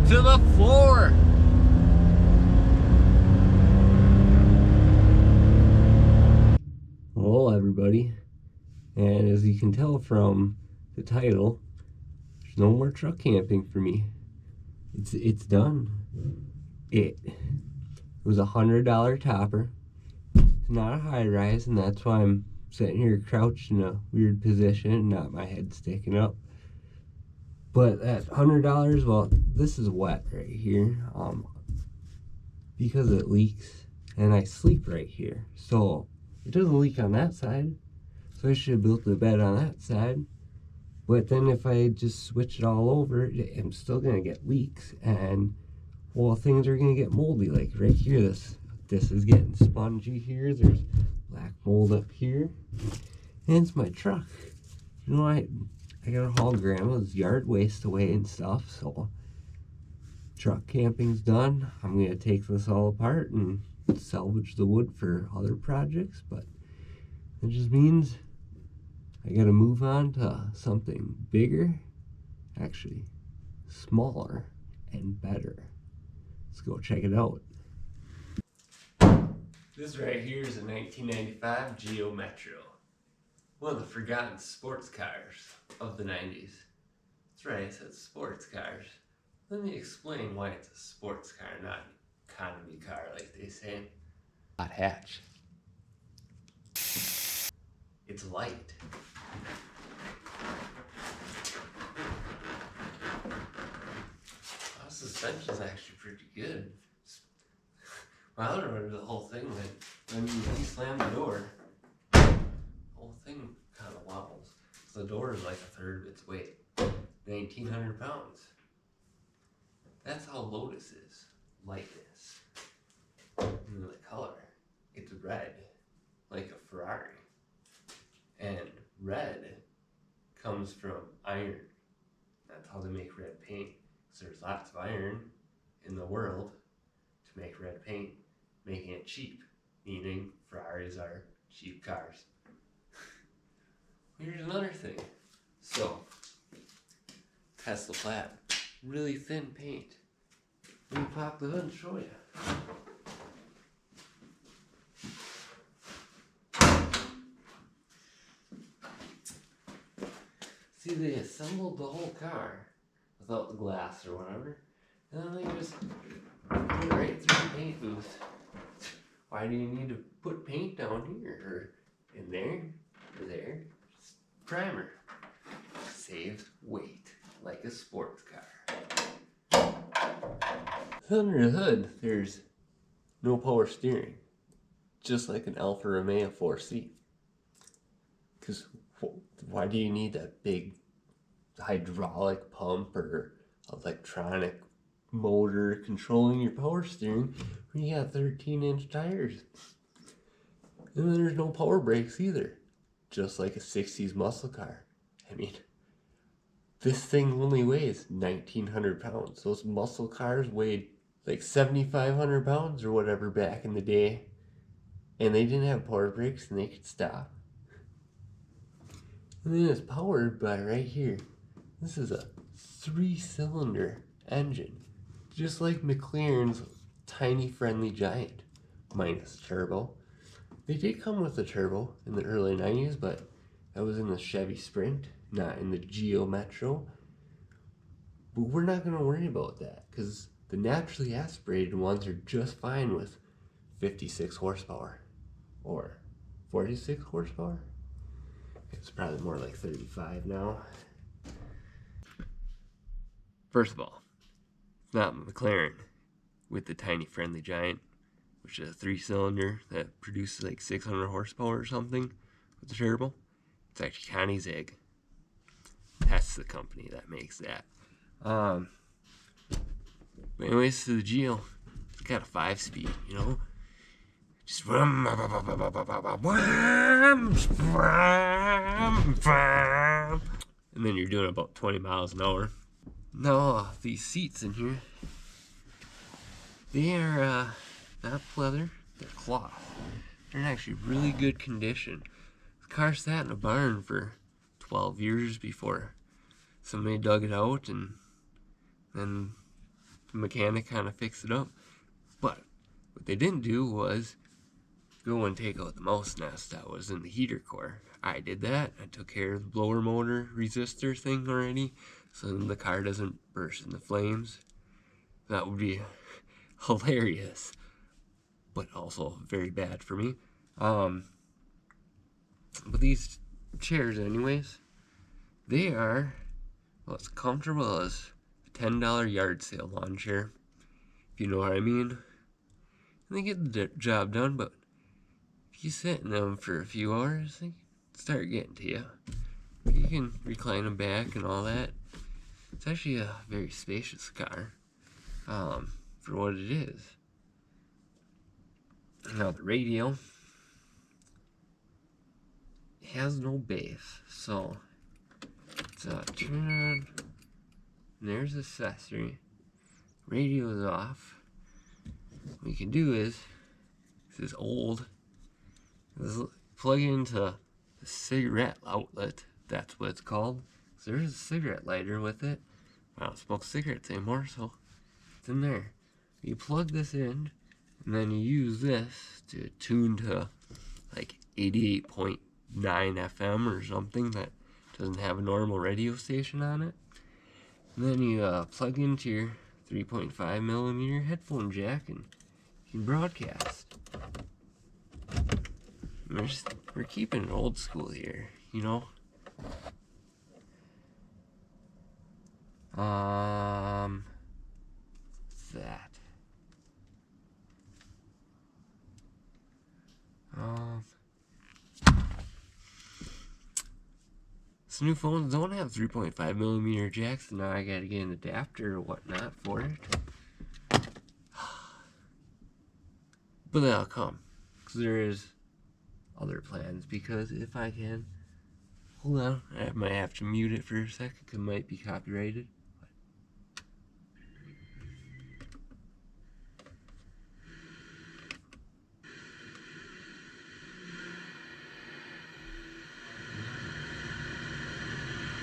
to the floor. Hello everybody, and as you can tell from the title, there's no more truck camping for me. It's done. It was $100 topper. It's not a high rise, and that's why I'm sitting here crouched in a weird position and not my head sticking up. But at $100, well, this is wet right here, because it leaks, and I sleep right here, so it doesn't leak on that side. So I should have built the bed on that side. But then if I just switch it all over, I'm still gonna get leaks, and well, things are gonna get moldy. Like right here, this is getting spongy here. There's black mold up here, and it's my truck. You know, I gotta haul grandma's yard waste away and stuff. So truck camping's done. I'm gonna take this all apart and salvage the wood for other projects, but it just means I gotta move on to something bigger, actually smaller and better. Let's go check it out. This right here is a 1995 Geo Metro. One of the forgotten sports cars of the 90s. That's right, I said sports cars. Let me explain why it's a sports car, not economy car like they say. Hot hatch. It's light. The suspension's actually pretty good. Well, I don't remember the whole thing when you slam the door. The whole thing kind of wobbles. The door is like a third of its weight. 1,900 pounds. That's how Lotus is. Lightness. And the color. It's red. Like a Ferrari. And red comes from iron. That's how they make red paint. So there's lots of iron in the world to make red paint, making it cheap, meaning Ferraris are cheap cars. Here's another thing. So, Tesla Plaid, really thin paint. Let me pop the hood and show you. See, they assembled the whole car without the glass or whatever, and then they just put it right through the paint booth. Why do you need to put paint down here, or in there, or there? Just primer. Saves weight, like a sports car. Under the hood, there's no power steering, just like an Alfa Romeo 4C. Because why do you need that big hydraulic pump or electronic motor controlling your power steering when you got 13-inch tires? And then there's no power brakes either, just like a 60s muscle car. I mean, this thing only weighs 1,900 pounds. Those muscle cars weighed like 7,500 pounds or whatever back in the day, and they didn't have power brakes and they could stop. And then it's powered by right here. This is a 3-cylinder engine, just like McLaren's tiny friendly Giant, minus turbo. They did come with a turbo in the early 90s, but that was in the Chevy Sprint, not in the Geo Metro. But we're not going to worry about that, because the naturally aspirated ones are just fine with 56 horsepower, or 46 horsepower. It's probably more like 35 now. First of all, it's not McLaren with the tiny friendly Giant, which is a 3-cylinder that produces like 600 horsepower or something with the turbo. It's actually Koenigsegg. That's the company that makes that. But anyways, to the Geo, it's got a 5-speed, you know? Just and then you're doing about 20 miles an hour. Now, these seats in here, they are not leather, they're cloth. They're in actually really good condition. The car sat in a barn for 12 years before somebody dug it out, and then the mechanic kind of fixed it up. But what they didn't do was go and take out the mouse nest that was in the heater core. I did that. I took care of the blower motor resistor thing already, so then the car doesn't burst into flames. That would be hilarious, but also very bad for me. But these chairs anyways, they are, well, as comfortable as a $10 yard sale lawn chair, if you know what I mean. And they get the job done, but if you sit in them for a few hours, they start getting to you. You can recline them back and all that. It's actually a very spacious car, for what it is. Now the radio has no bass, so it's turn on. And there's the accessory. Radio is off. What we can do is, this is old. Plug into the cigarette outlet. That's what it's called. So there's a cigarette lighter with it. I don't smoke cigarettes anymore, so it's in there. You plug this in, and then you use this to tune to like 88.9 FM or something that doesn't have a normal radio station on it. And then you plug into your 3.5 millimeter headphone jack, and you can broadcast. We're keeping it old school here, you know. What's that? So new phones don't have 3.5 millimeter jacks, and now I gotta get an adapter or whatnot for it. But that'll come, because there is other plans, because if I can, hold on, I might have to mute it for a second, because it might be copyrighted.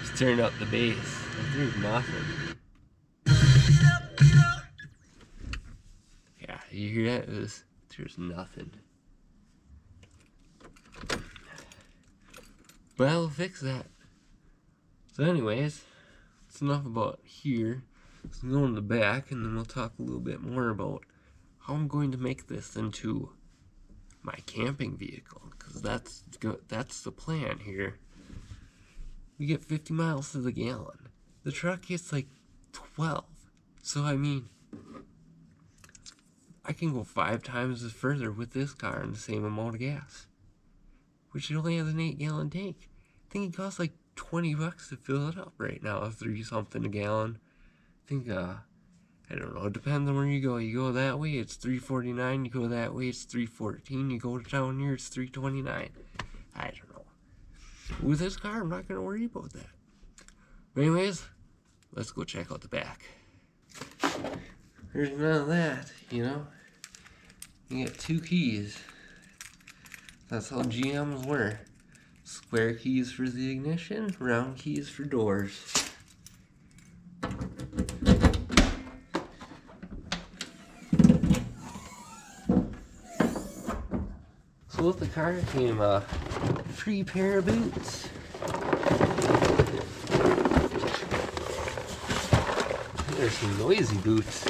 Just turn up the bass, like there's nothing. Yeah, you hear that? There's nothing. But I'll fix that. So anyways, that's enough about here. Let's go in the back, and then we'll talk a little bit more about how I'm going to make this into my camping vehicle, because that's the plan here. We get 50 miles to the gallon. The truck gets like 12. So I mean, I can go 5 times as further with this car in the same amount of gas, which it only has an 8-gallon tank. I think it costs like $20 to fill it up right now, 3 something a gallon. I think I don't know, it depends on where you go. You go that way, it's $3.49. You go that way, it's $3.14. You go down here, it's $3.29. I don't know. With this car, I'm not gonna worry about that. But anyways, let's go check out the back. There's none of that, you know. You get 2 keys. That's how GMs were. Square keys for the ignition, round keys for doors. So with the car came a free pair of boots. There's some noisy boots.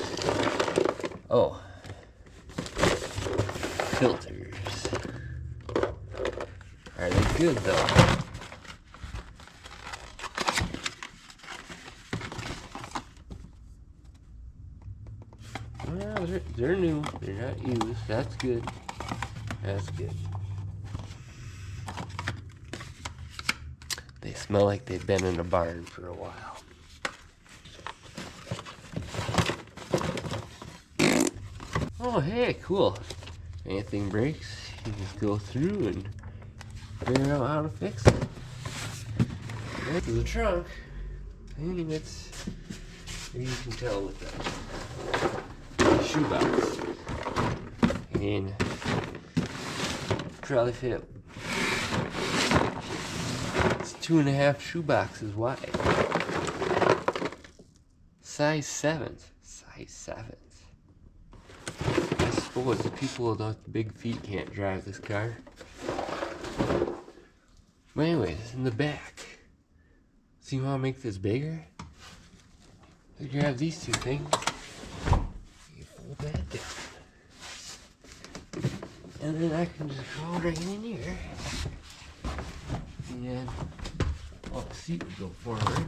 Oh. Filters. Are they good though? Well, they're new. They're not used. That's good. That's good. They smell like they've been in a barn for a while. Oh, hey, cool. If anything breaks, you just go through and figure out how to fix it. There's the trunk. I mean, it's, you can tell with the shoebox. I mean, probably fit. It's 2.5 shoeboxes wide. Size 7s. Size size 7s. I suppose the people with big feet can't drive this car. But anyways, in the back, so you want to make this bigger? You grab these two things, you fold that down. And then I can just crawl right in here. And the seat would go forward.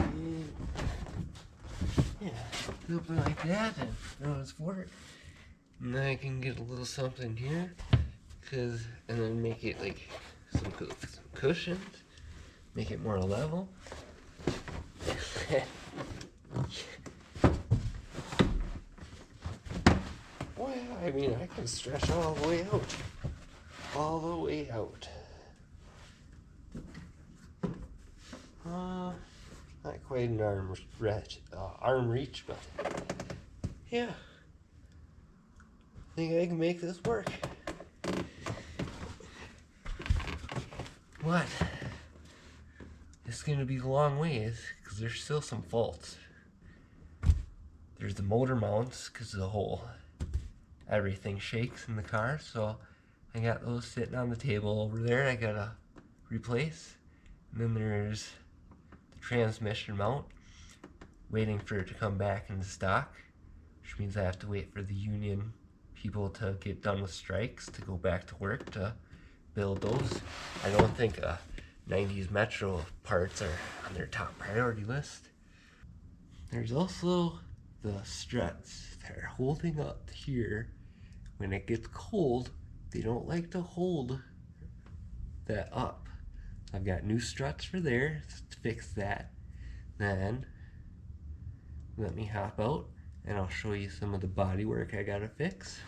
And yeah, open like that and throw it forward. And then I can get a little something here, and then make it like some cushions, make it more level. Well, I mean, I can stretch all the way out. All the way out. Not quite an arm reach, but yeah. I think I can make this work. What? It's gonna be a long ways because there's still some faults. There's the motor mounts because of the whole everything shakes in the car, so I got those sitting on the table over there. I gotta replace. And then there's the transmission mount, waiting for it to come back into stock, which means I have to wait for the union people to get done with strikes to go back to work to build those. I don't think 90s Metro parts are on their top priority list. There's also the struts that are holding up here. When it gets cold, they don't like to hold that up. I've got new struts for there to fix that. Then let me hop out and I'll show you some of the body work I gotta fix.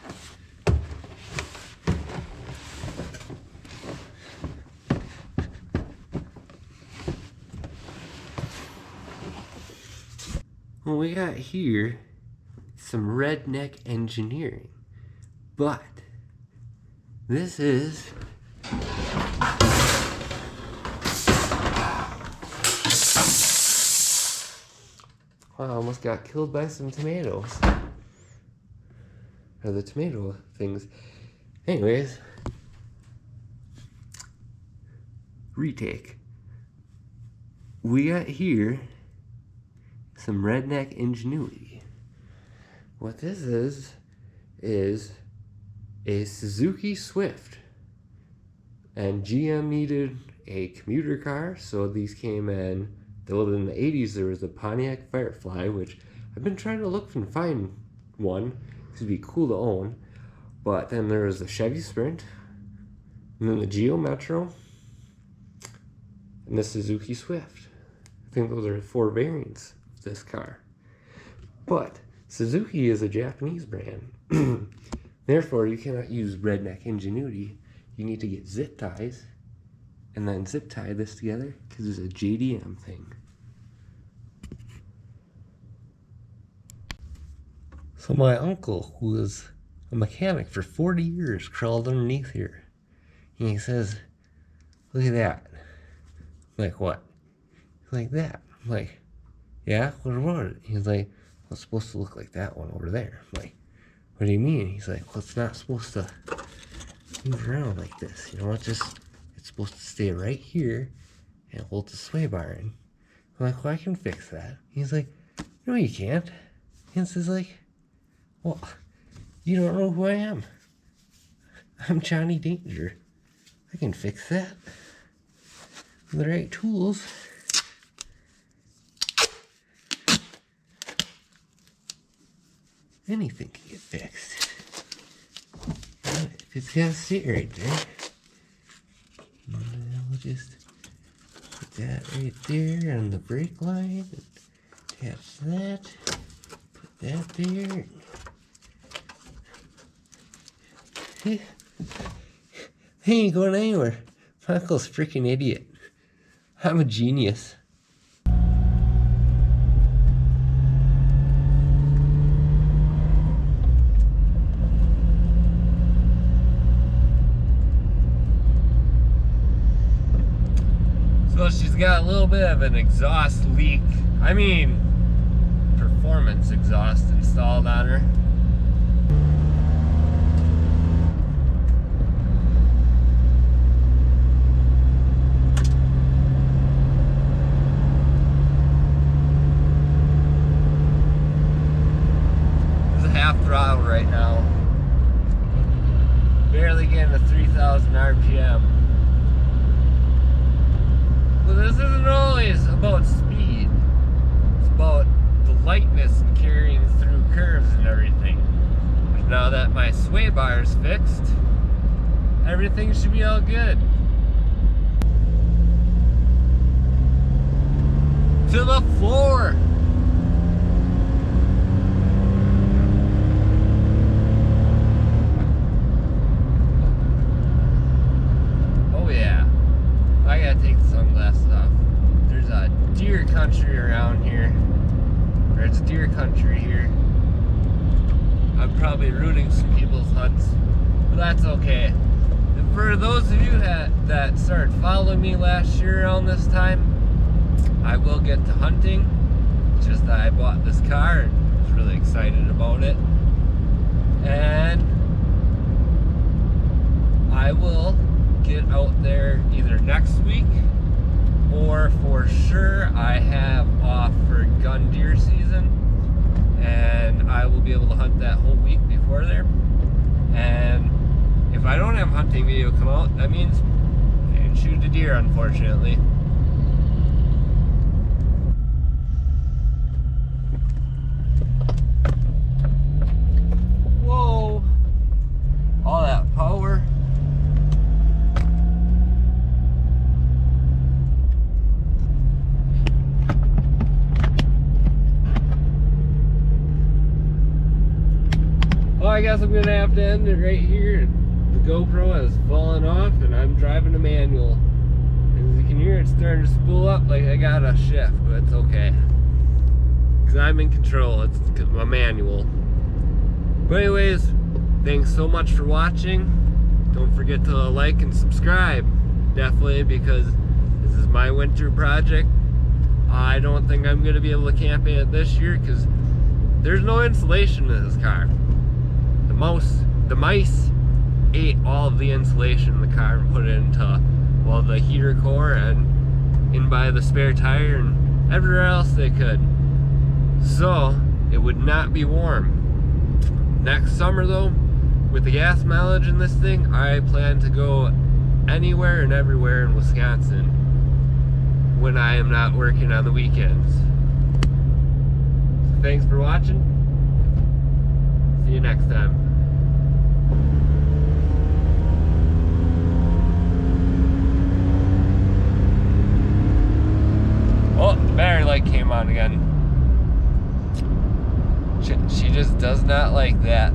What we got here, some redneck engineering, but this is I almost got killed by some tomatoes. Or the tomato things. Anyways, retake. We got here some redneck ingenuity. What this is a Suzuki Swift. And GM needed a commuter car, so these came in. Though in the 80s there was a Pontiac Firefly, which I've been trying to look and find one, because it'd be cool to own. But then there was the Chevy Sprint, and then the Geo Metro, and the Suzuki Swift. I think those are 4 variants of this car. But Suzuki is a Japanese brand. Therefore, you cannot use redneck ingenuity. You need to get zip ties and then zip tie this together because it's a JDM thing. So my uncle, who was a mechanic for 40 years, crawled underneath here. And he says, look at that. I'm like, what? He's like, that. I'm like, yeah, what about it? He's like, well, it's supposed to look like that one over there. I'm like, what do you mean? He's like, well, it's not supposed to move around like this. You know, it's supposed to stay right here and hold the sway bar in. I'm like, well, I can fix that. He's like, no, you can't. And he's like, well, you don't know who I am. I'm Johnny Danger. I can fix that with the right tools. Anything can get fixed. It's gotta sit right there. And then we'll just put that right there on the brake line. Attach that. Put that there. He ain't going anywhere. My uncle's a freaking idiot. I'm a genius. got a little bit of an exhaust leak. I mean, performance exhaust installed on her. This is half throttle right now. Barely getting to 3,000 RPM. But this isn't always about speed. It's about the lightness and carrying through curves and everything. But now that my sway bar is fixed, everything should be all good. To the floor! Oh yeah. I gotta take the sunglasses off. There's a deer country around here. Or it's deer country here. I'm probably ruining some people's hunts, but that's okay. And for those of you that started following me last year around this time, I will get to hunting. It's just that I bought this car and was really excited about it. And I will get out there either next week, or for sure I have off for gun deer season, and I will be able to hunt that whole week before there. And if I don't have a hunting video come out, that means I didn't shoot a deer, unfortunately. Whoa, all that power. Well, I guess I'm gonna have to end it right here. The GoPro has fallen off and I'm driving a manual. As you can hear, it's starting to spool up like I got a shift, but it's okay. Cause I'm in control, it's my manual. But anyways, thanks so much for watching. Don't forget to like and subscribe. Definitely, because this is my winter project. I don't think I'm gonna be able to camp in it this year because there's no insulation in this car. The mice ate all of the insulation in the car and put it into, well, the heater core and in by the spare tire and everywhere else they could. So it would not be warm. Next summer though, with the gas mileage in this thing, I plan to go anywhere and everywhere in Wisconsin when I am not working on the weekends. So thanks for watching. See you next time. Oh, the battery light came on again. She just does not like that.